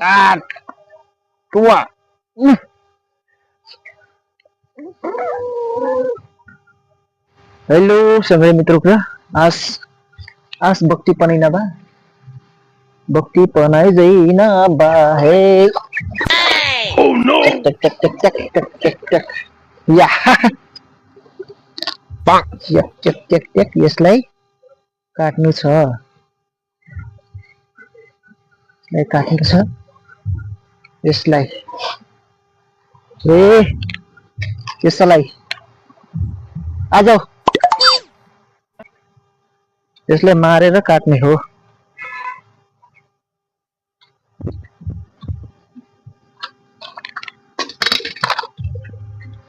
काट टुवा हेलो सबै मित्रको आस आस भक्ति पनाइ नबा भक्ति पनाइ जैन बा हे Oh no! टक टक टक टक टक टक टक या Bonk. या टक टक टक यसलाई काट्नु छ यसलाई ए यसलाई आजौ यसलाई मारेर काट्ने हो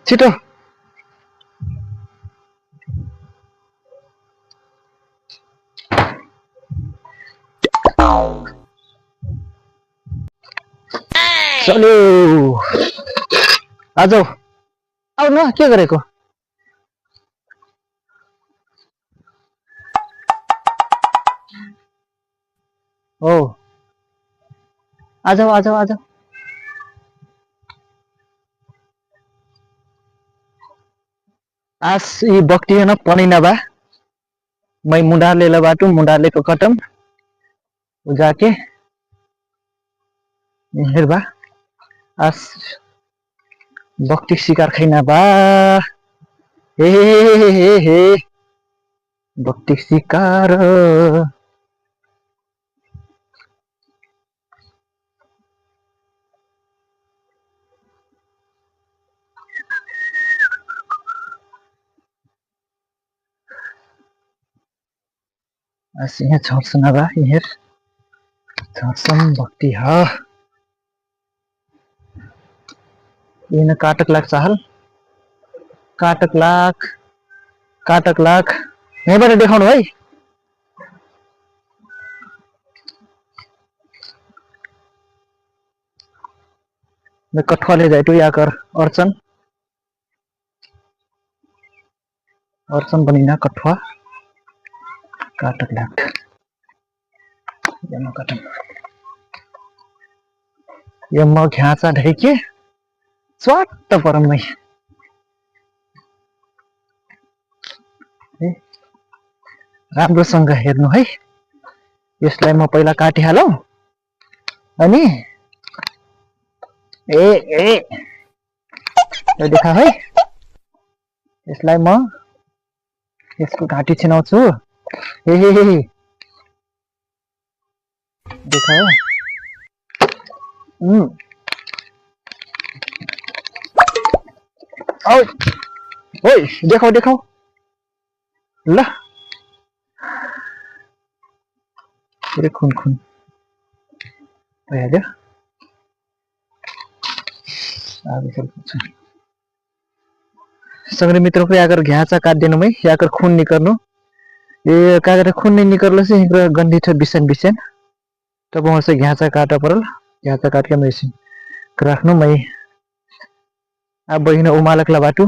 छिटो चलो आजौ आउ न के गरेको हो आजौ आजौ आजौ आज ये बक्टी है ना पनी ना बा मैं मुंडा ले लबाटू मुंडा ले को कटम जाके हेरबा आज बक्टी शिकार खैना बा हे बक्टी शिकार आज यहाँ छर्सन बा यहाँ छर्सन बक्टी हा ये काटक लाग चाहल काटक लाख यहीँबाट देखाउनु है मैं कठुआ ले जाए तो याकर अर्चन बनिना कठुआ काटक लाख यम कटम यम घ्याचा ढैके स्वाट परमै राम्रोसँग हेर्नु है यसलाई म पहिला काटिहालौं अनि ए देखा है यसलाई म यसको घाँटी छिनाउँछु हे देखा औ ओइ देखाऊ ल पुरै खुन भइहाल्यो संग्रे मित्रों को अगर घ्याचा काट देनु में याकर खून निकर्नु ये कागर खून नहीं निकर्लो से हिंग्र गंधी छ बिसन तब वहां से घ्याचा काटा परल घ्याचा काट के मैं राख्नु मैं अब बहिन उमालक ला बाटू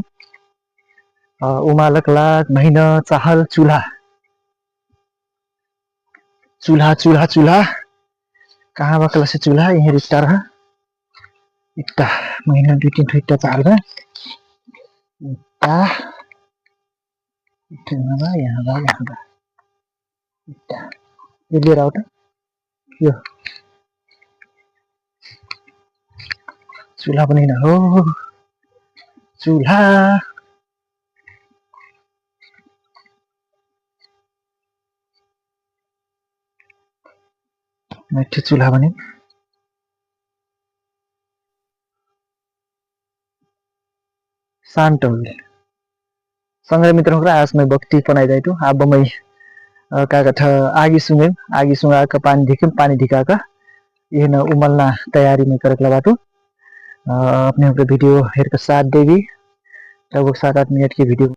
उमालक ला बहिन चाहल चूल्हा कहाँ बकला से चूल्हा यही रिश्ता रहा इट्टा महीना 2-3 इट्टा चाहल बा यहाँ बा इट्टा ये लिएर आऊ त यो चूल्हा पनि न हो चूल्हा मिठी चूल्हा पनि शांत होईल संग्रह मित्रों को आज मैं भक्ति पनाई जाइटू अब मैं कागठ आगी सुंगा का पानी धिका का ये न उमलना तैयारी में करक लगाटू अपने वीडियो हेर का साथ देगी लगभग 7-8 मिनट की वीडियो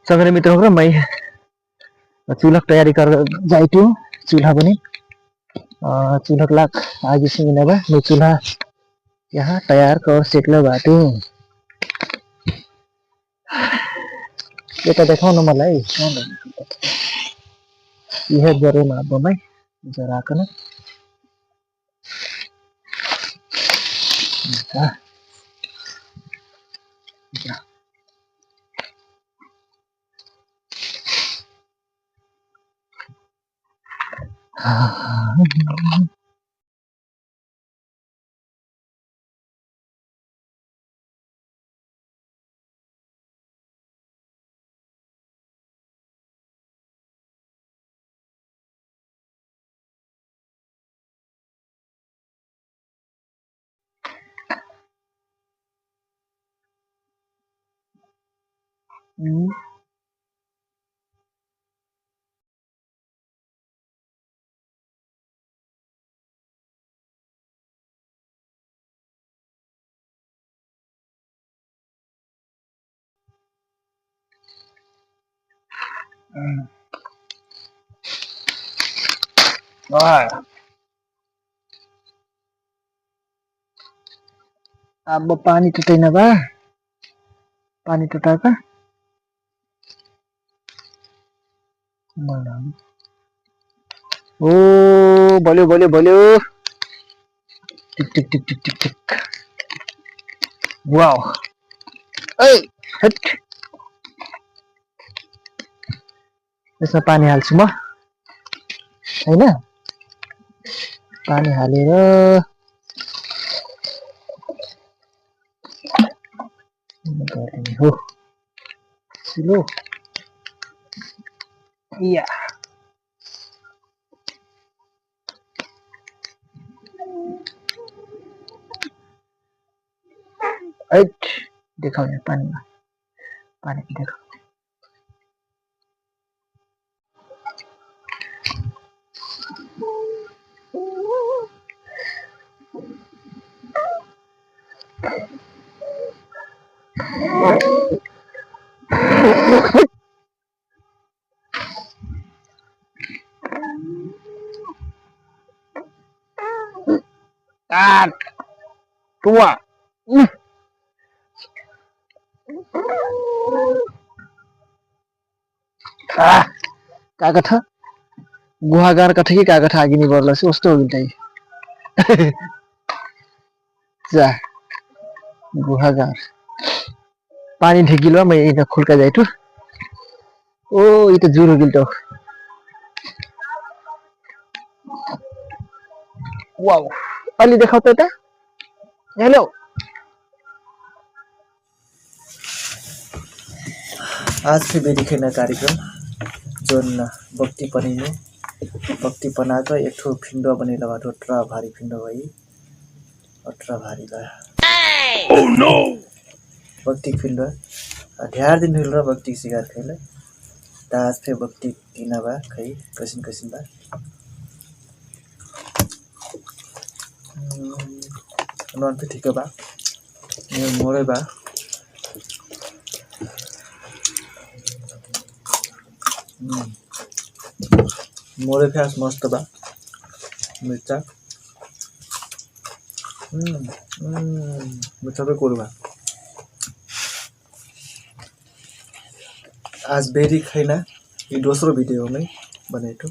संग्रह मित्रों को मैं चूल्हा तैयारी कर जाइटू चूल्हा बनी चूल्हा लाख आगी सुंगने बा मैं चूल्हा यहाँ तैयार कर सेकल बाटू यता देखाउन मलाई यह जरेमा बमै जराकन अब पानी टुटैन बा पानी टुटाका ओ बल्यो बल्यो बल्यो टिक टिक टिक टिक टिक टिक वाओ ए हट यसमा पानी हाल्छु म हैन पानी हालेर गर्ने हो सिलो या हट देखाऊ यहाँ पानीमा पानी देखाऊ tua कागथ गुहागार कथकी कागथ आगिनी बर्लसी कस्तो हो गिल्tai जा गुहागार पानी ढेकिलो म यता खुल्का जाइटु ओ यो त जुरो गिल्टो वाउ अलि देखाउ त यता हेलो आज फिर बेरी खेलना कार्यक्रम जोन भक्ति पनिने भक्ति पनाको एक ठो फिंडो बनेला बा टोटरा भारी फिंडो भाई अठरा भारी बा Oh no! भक्ति फिंडो ढ्यार दिन हिल र भक्ति सिगार खेले दास फे भक्ति किना बा खै कसिन कसिन बा नन पे ठीक बा मोरे बा मोरे फ्यास मस्त बा मिर्चा मिर्चा पे कोरबा आज बेरी खैना ये दोस्रो भिडियो में बनेको